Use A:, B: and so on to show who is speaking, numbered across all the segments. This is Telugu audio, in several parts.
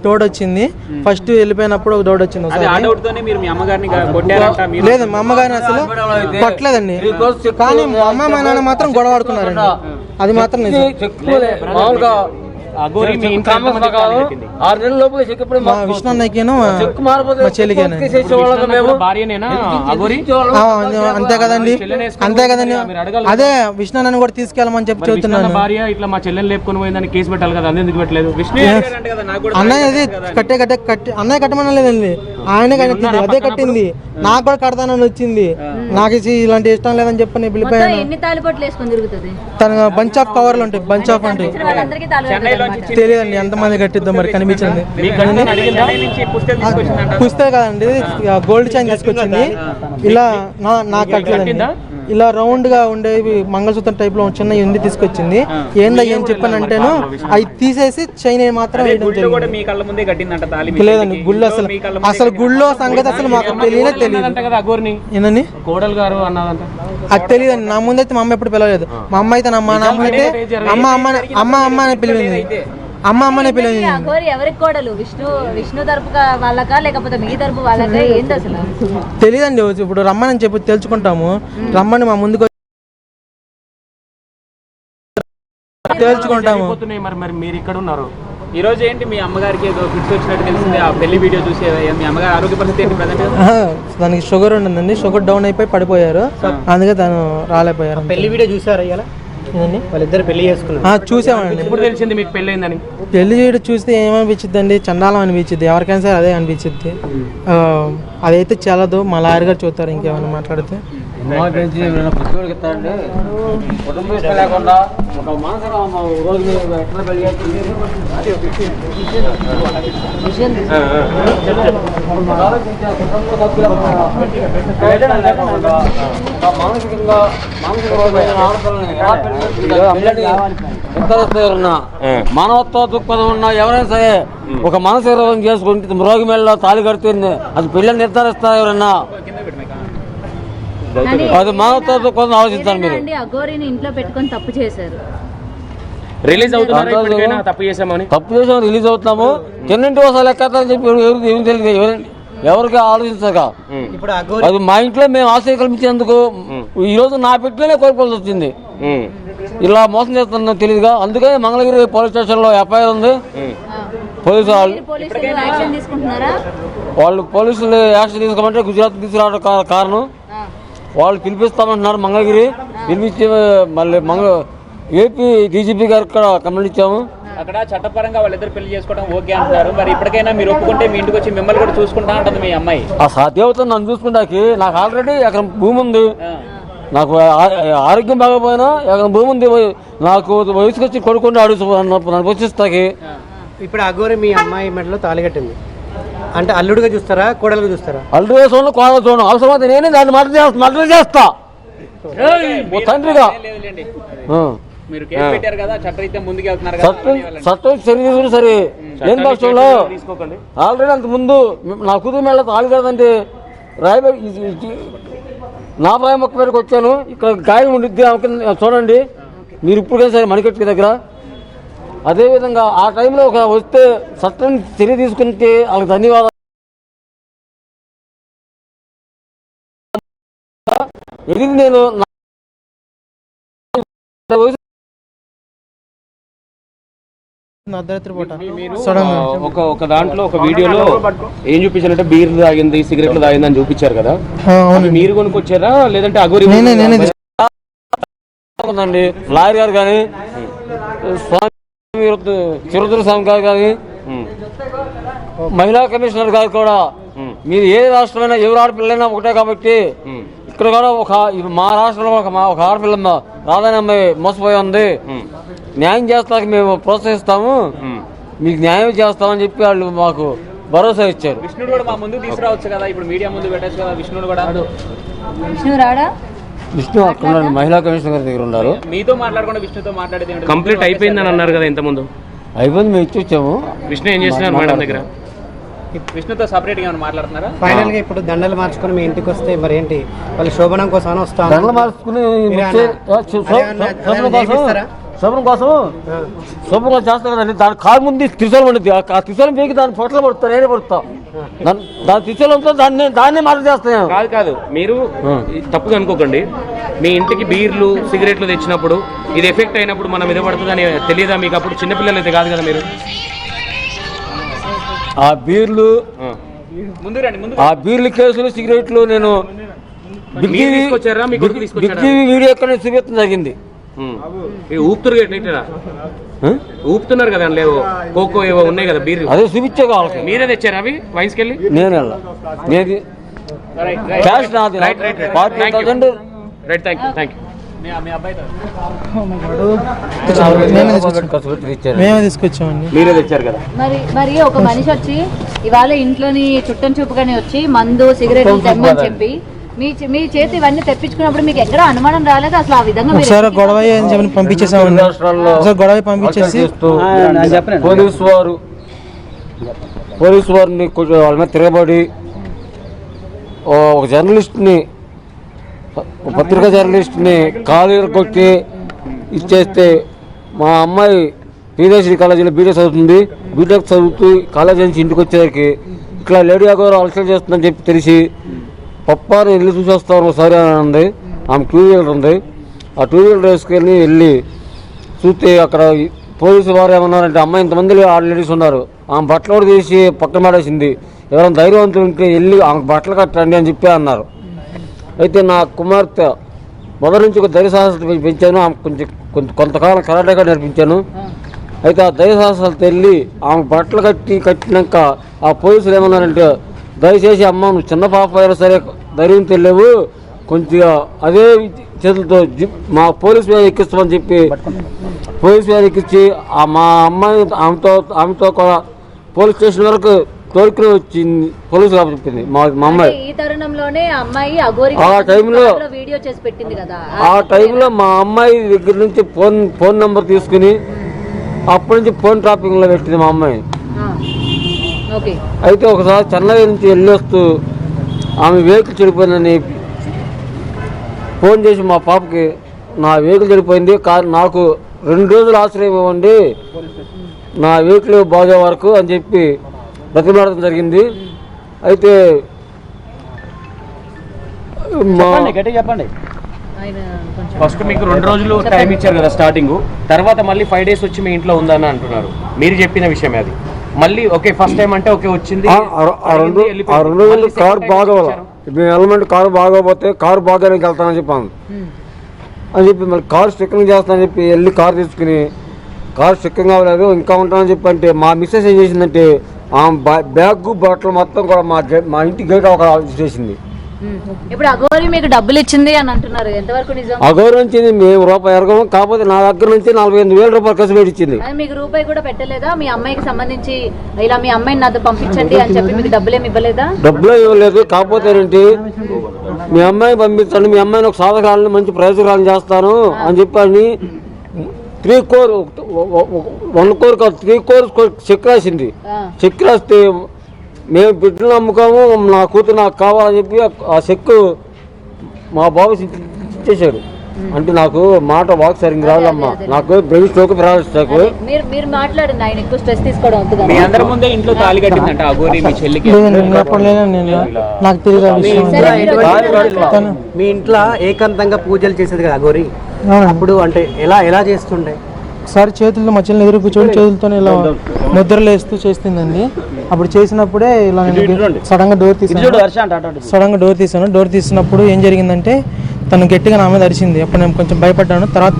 A: డౌట్ వచ్చింది. ఫస్ట్ వెళ్ళిపోయినప్పుడు ఒక డౌట్ వచ్చింది. లేదు, మా అమ్మగారిని అసలు కొట్టలేదండి, కానీ మా అమ్మ మా నాన్న మాత్రం గొడవ ఆడుకున్నారండి. అది మాత్రం మామూలుగా విష్ణన్నయ్యకేనో మా చెల్లికేనా అంతే కదండి, అంతే కదండి. అదే విష్ణన్నని కూడా తీసుకెళ్ళమని చెప్పి చెబుతున్నాను. అన్నయ్య అది అన్నయ్య కట్టమని లేదండి, ఆయనే కట్టింది, అదే కట్టింది. నాకు కూడా కడతానని వచ్చింది, నాకు ఇలాంటి ఇష్టం లేదని చెప్పి నేను వెళ్ళిపోయాను. తన బంచ్ ఆఫ్ కవర్లు ఉంటాయి, బంచ్ ఆఫ్ ఉంటాయి, తెలియదండి ఎంతమంది కట్టిద్దాం మరి కనిపించింది. పుస్తే కదండి, గోల్డ్ చైన్ తీసుకొచ్చింది. ఇలా నాకు కట్టలేదండి, ఇలా రౌండ్ గా ఉండేవి మంగళసూత్రం టైప్ లో చిన్న ఎండి తీసుకొచ్చింది. ఏందయ్య అని చెప్పానంటేను అవి తీసేసి చైన్ మాత్రం లేదండి. గుళ్ళు అసలు గుళ్ళో సంగతి అసలు మాకు తెలియదు. ఏంటండి అది తెలియదండి. నా ముందైతే మా అమ్మ ఎప్పుడు పిలవలేదు. మా అమ్మ అయితే అమ్మ అయితే అమ్మ అమ్మ అమ్మ అమ్మ అని పిలిచింది, అమ్మ అమ్మనే పిలిచింది. తెలియదండి, ఇప్పుడు రమ్మని చెప్పి తెలుసుకుంటాము. రమ్మని మా ముందుకు తెలుసుకుంటాము.
B: మీరు ఇక్కడ ఉన్నారు ఈ రోజు ఏంటి మీ అమ్మగారికి ఫిట్స్ వచ్చినట్టు తెలిసింది? ఆ పెళ్లి వీడియో చూసి మీ అమ్మగారి ఆరోగ్య పరిస్థితి ఏంటి ప్రజెంట్?
A: దానికి షుగర్ ఉండిందండి, షుగర్ డౌన్ అయిపోయి పడిపోయారు, అందుకే తను రాలేపోయారు.
C: పెళ్లి వీడియో చూసారా వాళ్ళిద్దరు పెళ్లి చేసుకున్నారు?
A: చూసామండి.
B: ఎప్పుడు తెలిసింది మీకు పెళ్లి అయిందని?
A: పెళ్లి వీడియో చూస్తే ఏమనిపించింది అండి, చండాలం అనిపించింది. ఎవరికైనా సరే అదే అనిపించింది. అదైతే చాలదు, మా లాయర్ గారు చూస్తారు ఇంకేమైనా మాట్లాడితే.
D: మానవత్వ దృక్పథం ఉన్నా ఎవరైనా సరే ఒక మనసు నిర్వహణ చేసుకుంటే మ్రోగి మెళ్ళలో తాళి కడుతుంది, అది పెళ్ళని నిర్ధారిస్తారు ఎవరన్నా. అది మానవత్వ దృక్పథం ఆలోచించాలి మీరు.
E: ఇంట్లో పెట్టుకొని తప్పు చేశారు,
B: రిలీజ్ అవుతున్నారు, తప్పు చేసామని
D: రిలీజ్ అవుతున్నాము. తిన్నింటి కోసం లెక్క చెప్పి ఏం తెలియదు, ఎవరికి ఆలోచించక. అది మా ఇంట్లో మేము ఆశ్రయం కల్పించేందుకు ఈ రోజు నా పెట్టినే కోల్పోవాల్సి వచ్చింది. ఇలా మోసం చేస్తున్నా తెలియదుగా, అందుకని మంగళగిరి పోలీస్ స్టేషన్ లో ఎఫ్ఐఆర్ ఉంది. పోలీసు వాళ్ళు పోలీసులు యాక్షన్ తీసుకోమంటే గుజరాత్ తీసుకురావడం కారణం. వాళ్ళు పిలిపిస్తామంటున్నారు మంగళగిరి, పిలిపించి మళ్ళీ ఏపీ డీజీపీ గారికి కూడా కంప్లైంట్ ఇచ్చాము.
B: అక్కడ చట్టపరంగా వాళ్ళిద్దరు పెళ్లి చేసుకోవడం ఓకే అంటారు. మరి ఇప్పటికైనా మీరు ఒప్పుకుంటే మీ ఇంటికి వచ్చి మిమ్మల్ని కూడా చూసుకుంటా అంటుంది మీ అమ్మాయి.
D: ఆ సాధ్యవుతుంది నన్ను చూసుకుంటాకి. నాకు ఆల్రెడీ అక్కడ భూమి ఉంది, నాకు ఆరోగ్యం బాగపోయినా అక్కడ భూమి ఉంది. నాకు వయసుకు వచ్చి కొడుకుంటే అడుగు నన్ను వచ్చిస్తాకి.
C: ఇప్పుడు అఘోరి మీ అమ్మాయి మెడలో తాళి కట్టింది అంటే అల్లుడుగా చూస్తారా, కోడలుగా చూస్తారా?
D: అల్లుడుగా చూడండి, కోడలు చూడండి. అవసరమైతే నేనే దాన్ని మర్డర్ చేస్తా తండ్రిగా. చట్టం చర్య సరే ఏం పక్షంలో ఆల్రెడీ అంత ముందు నా కూతురు మేళ తాళి కదంటే రాయబడి నా ప్రాయం మొక్క పేరుకి వచ్చాను. ఇక్కడ గాయం ఉండిద్ది చూడండి మీరు ఇప్పుడు సరే మణికట్టు దగ్గర. అదేవిధంగా ఆ టైంలో ఒక వస్తే చట్టం చర్య తీసుకుంటే వాళ్ళకి ధన్యవాదాలు. ఇది నేను
B: ఒక దాంట్లో ఒక వీడియోలో ఏం చూపించారంటే బీర్ తాగింది, సిగరెట్లు తాగింది అని చూపించారు కదా, మీరు కొనుక్కొచ్చారా లేదంటే అఘోరి?
D: లాయర్ గారు కానీ చిరుద్ర స్వామి గారు కానీ మహిళా కమిషనర్ గారు కూడా మీరు ఏ రాష్ట్రమైనా ఎవరు ఆడపిల్లైనా ఒకటే కాబట్టి ఇక్కడ కూడా మా రాష్ట్రంలో ఒక ఆడపిల్ల రాధాని అమ్మాయి మోసపోయి ఉంది, న్యాయం చేస్తానికి మేము ప్రోత్సహిస్తాము, మీకు న్యాయం చేస్తామని చెప్పి వాళ్ళు మాకు భరోసా ఇచ్చారు.
B: విష్ణుడు కూడా మా ముందు తీసుకురావచ్చు కదా, ఇప్పుడు మీడియా ముందు పెట్టచ్చు కదా. విష్ణుడు కూడా
D: విష్ణు అక్కడ మహిళా కమిషనర్ గారి దగ్గర ఉన్నారు.
B: మీతో మాట్లాడకుండా విష్ణుతో మాట్లాడేది కంప్లీట్ అయిపోయిందని అన్నారు కదా ఇంత ముందు?
D: అయిపోయింది, మేము ఇచ్చి వచ్చాము.
B: విష్ణు ఏం చేస్తున్నారు మేడం దగ్గర? విష్ణుతో సపరేట్ గా మాట్లాడుతున్నారా?
C: ఫైనల్ గా ఇప్పుడు దండలు మార్చుకుని మీ ఇంటికి వస్తే మరి ఏంటి, వాళ్ళు శోభనం కోసం వస్తాం.
D: దండలు మార్చుకుని శుభ్రం కోసం శుభ్రంగా చేస్తాను కదండి. దాని కాలు ముందు త్రిశూలం ఉండేది. ఆ త్రిశూలం పీకి దాని పొట్టలు పడుతాను, నేనే పడుతా. దాని త్రిశూలంతో దాన్నే మరణ చేస్తాను.
B: కాదు మీరు తప్పుగా అనుకోకండి. మీ ఇంటికి బీర్లు సిగరెట్లు తెచ్చినప్పుడు ఇది ఎఫెక్ట్ అయినప్పుడు మనం మీద పడుతుందని తెలియదా మీకు? అప్పుడు చిన్నపిల్లలు అయితే కాదు కదా మీరు.
D: ఆ బీర్లు కేసులు సిగరెట్లు నేను బిగ్ వీడియో ఎక్కడ చూపించడం జరిగింది.
B: ఊపుతురు ఊపుతున్నారు కదా, లేవు కోకో ఏవో ఉన్నాయి కదా బీర్లు,
D: అదే చూపించే కావాలి.
B: మీరే తెచ్చారు అవి వైన్స్కి వెళ్ళి?
D: నేను క్యాష్ నాది.
B: Right, thank you.
A: మేమే తీసుకొచ్చామండి.
B: మీరే తెచ్చారు కదా.
E: మరి ఒక మనిషి వచ్చి ఇవాళ ఇంట్లోని చుట్టం చూపుగానే వచ్చి మందు సిగరెట్లు తెమ్మని చెప్పి మీ చేతి ఇవన్నీ తెప్పించుకున్నప్పుడు మీకు ఎక్కడ అనుమానం రాలేదు అసలు? ఆ విధంగా
A: ఒకసారి గొడవ అని చెప్పి పంపించేసామండి. గొడవ పంపించేసి
D: పోలీసు వారిని వాళ్ళ మీద తిరగబడి ఒక జర్నలిస్ట్ని, పత్రికా జర్నలిస్ట్ని కాలు కొట్టి ఇచ్చేస్తే మా అమ్మాయి పీడీసీ కాలేజీలో బీటెక్ చదువుతుంది. బీటెక్ చదువుతూ కాలేజీ నుంచి ఇంటికి వచ్చేసరికి ఇట్లా లేడీ అగౌరవ అలసలు చేస్తుందని చెప్పి తెలిసి పప్పాని వెళ్ళి చూసి వస్తాను సరే అని ఉంది. ఆమె టూ వీలర్ ఉంది. ఆ టూ వీలర్ వేసుకెళ్ళి వెళ్ళి చూస్తే అక్కడ పోలీసు వారు ఏమన్నారంటే, అమ్మాయి ఇంతమంది లేడీస్ ఉన్నారు, ఆమె బట్టలు కూడా తీసి పక్కన పడేసింది, ఎవరైనా ధైర్యవంతులు ఉంటే వెళ్ళి ఆమె బట్టలు కట్టండి అని చెప్పి అన్నారు. అయితే నా కుమార్తె మొదటి నుంచి ఒక ధైర్య సాహసాలు పెంచాను. ఆమె కొంతకాలం కరాటేగా నేర్పించాను. అయితే ఆ ధైర్య సాహసాలతో వెళ్ళి ఆమె బట్టలు కట్టినాక ఆ పోలీసులు ఏమన్నారంటే, దయచేసి అమ్మ నువ్వు చిన్న పాప అయినా సరే ధైర్యం తెలియవు, కొంచెం అదే చేతులతో మా పోలీసు వ్యాన్ ఎక్కిస్తామని చెప్పి పోలీసు వ్యాన్ ఎక్కించి మా అమ్మాయి ఆమెతో కూడా పోలీస్ స్టేషన్ వరకు తోడుకుని వచ్చింది. పోలీసు చెప్పింది మా అమ్మాయి. ఆ టైంలో మా అమ్మాయి దగ్గర నుంచి ఫోన్ నెంబర్ తీసుకుని అప్పటి నుంచి ఫోన్ ట్రాపింగ్ లో పెట్టింది మా అమ్మాయి. అయితే ఒకసారి చెన్నై నుంచి వెళ్ళొస్తూ ఆమె వెహికల్ చెడిపోయిందని ఫోన్ చేసి మా పాపకి నా వెహికల్ చెడిపోయింది, నాకు 2 రోజులు ఆశ్రయం ఇవ్వండి నా వెహికల్ బాగే వరకు అని చెప్పి బతిమాడడం జరిగింది. అయితే
B: చెప్పండి. ఫస్ట్ మీకు 2 రోజులు టైం ఇచ్చారు కదా స్టార్టింగ్, తర్వాత మళ్ళీ 5 days వచ్చి మీ ఇంట్లో ఉందని అంటున్నారు. మీరు చెప్పిన విషయమే అది. మళ్ళీ ఓకే ఫస్ట్ టైం అంటే ఓకే వచ్చింది,
D: 2 రోజులు కారు బాగోవాలి, మేము ఎలమెంట్ కారు బాగోపోతే కారు బాగానే వెళ్తానని చెప్పాను అని చెప్పి మళ్ళీ కారు స్టిక్కరింగ్ చేస్తానని చెప్పి వెళ్ళి కారు తీసుకుని కారు స్టిక్కరింగ్ అవ్వలేదు ఇంకా ఉంటానని చెప్పి అంటే మా మిస్సెస్ ఏం చేసిందంటే బ్యాగ్ బట్టలు మొత్తం కూడా మా ఇంటి గేట్ ఒక చేసింది.
E: ఇప్పుడు అఘోరి మీకు డబ్బులు ఇచ్చింది అని అంటున్నారు, ఎంతవరకు నిజం?
D: అఘోరి నుంచి మేము రూపాయి ఎరగము, కాకపోతే నా దగ్గర నుంచి 45,000 రూపాయలు ఖర్చు పెట్టి ఇచ్చింది.
E: మీకు రూపాయి కూడా పెట్టలేదా? మీ అమ్మాయికి సంబంధించి ఇలా మీ అమ్మాయిని నాతో పంపించండి అని చెప్పి మీకు డబ్బులు ఏమి ఇవ్వలేదా?
D: డబ్బులు ఇవ్వలేదు. కాకపోతే ఏంటి, మీ అమ్మాయి పంపించండి, మీ అమ్మాయిని ఒక సాధకాలని మంచి ప్రయోజనాలు చేస్తాను అని చెప్పని 3 crore 1 crore కాదు 3 crore చెక్ రాసింది. చెక్ రాస్తే మేము బిడ్డలు నమ్ముకోము, నా కూతురు నాకు కావాలని చెప్పి ఆ చెక్ మా బాబు ఇచ్చేసాడు. అంటే నాకు మాట వాక్ సరిగ్గా రావాలమ్మా, నాకు బ్రెయిన్ స్ట్రోక్ ప్రారంభిస్తాకు.
E: మీరు మాట్లాడండి, ఆయన ఎక్కువ స్ట్రెస్ తీసుకోవడం అవుతుంది.
B: మీ అందరి ముందే ఇంట్లో తాళి కట్టిందంట అఘోరి మీ చెల్లికి?
A: నాకు తెలియదు.
C: మీ ఇంట్లో ఏకాంతంగా పూజలు చేసేది కదా అఘోరి, అప్పుడు అంటే ఎలా చేస్తుండే?
A: ఒకసారి చేతుల్లో మధ్యలో ఎదురు కూర్చొని చేతులతో ఇలా ముద్రలు వేస్తూ చేస్తుందండి. అప్పుడు చేసినప్పుడే ఇలా సడన్ గా డోర్ తీసాను. డోర్ తీసినప్పుడు ఏం జరిగిందంటే తను గట్టిగా నా మీద అరిచింది. అప్పుడు నేను కొంచెం భయపడ్డాను. తర్వాత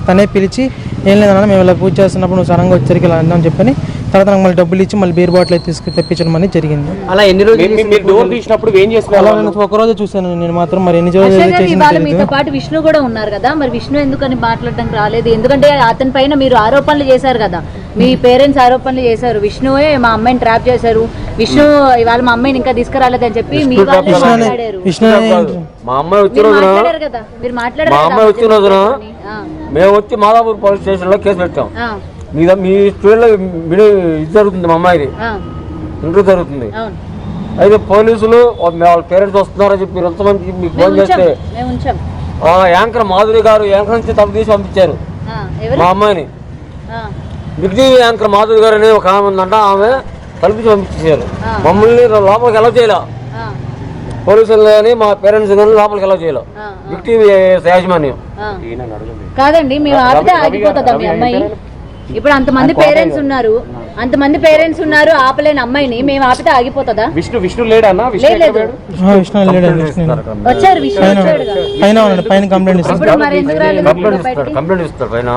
A: తనే పిలిచి ఏం లేదన్నా మేము ఇలా పూజ చేస్తున్నప్పుడు నువ్వు సడన్గా వచ్చరికి ఇలా అందని చెప్పని తర్వాత నాకు మళ్ళీ డబ్బులు ఇచ్చి మళ్ళీ బీర్ బాటిల్ తెప్పించడం అనేది జరిగింది.
C: అలా ఎన్ని రోజులు
B: డోర్ తీసినప్పుడు ఏం చేస్తున్నారు?
A: అలా నేను ఒక రోజు చూసాను నేను మాత్రం, మరి ఎన్ని రోజులు.
E: మీతో పాటు విష్ణు కూడా ఉన్నారు కదా, మరి విష్ణు ఎందుకని మాట్లాడడానికి రాలేదు? ఎందుకంటే అతని పైన మీరు ఆరోపణలు చేశారు కదా, మీ పేరెంట్స్ ఆరోపణలు చేశారు, విష్ణువే మా అమ్మాయిని ట్రాప్ చేశారు, విష్ణు ఇవాళ మా అమ్మాయిని ఇంకా తీసుకురాలేదని చెప్పి మీ వాళ్ళు మాట్లాడారు.
D: మా అమ్మాయి వచ్చిన రోజున మేము వచ్చి మాదాపూర్ పోలీస్ స్టేషన్ లో కేసు పెట్టాం. మీ స్టూడెంట్ ఇది జరుగుతుంది, మా అమ్మాయిది ఇంటర్వ్యూ జరుగుతుంది. అయితే పోలీసులు వాళ్ళ పేరెంట్స్ వస్తున్నారని చెప్పి ఎంతమంది మీకు ఫోన్ చేస్తే యాంకర్ మాధురి గారు యాంకర్ నుంచి తప్పు తీసి పంపించారు.
E: ఎవరు?
D: మా అమ్మాయిని
E: ఆ,
D: బిగ్ టీవీ యాంకర్ మాధురి గారు అనే ఒక ఆమె ఉందంట, ఆమె కల్పించి పంపించేశారు.
E: ఆ.
D: మమ్మల్ని లోపలికి ఎలా చేయాల,
E: ఆ,
D: పోలీసులు కానీ మా పేరెంట్స్ కానీ లోపలికి ఎలా చేయాల
E: ఆ,
D: బిగ్ టీవీ యాజమాన్యం.
E: ఆ.
B: ఈయన అడగండి.
E: కాదండి మేము ఆపితే ఆగిపోతుందా మీ అమ్మాయి? ఇప్పుడు అంతమంది పేరెంట్స్ ఉన్నారు, ఆపలేని అమ్మాయిని మేము ఆపితే ఆగిపోతుందా?
B: విష్ణు లేడా అన్న? విష్ణు
E: లేదు,
B: ఎక్కడ
E: లేదు.
B: పోయాడు?
A: విష్ణు లేడండి, విష్ణు
E: వచ్చారు విష్ణు వచ్చాడుగా.
A: పైన ఉన్నాడు, పైన కంప్లైంట్ ఇస్తాను.
E: ఇప్పుడు మరి ఎందుకు రాలేదు
D: కంప్లైంట్ ఇస్తారు పైన.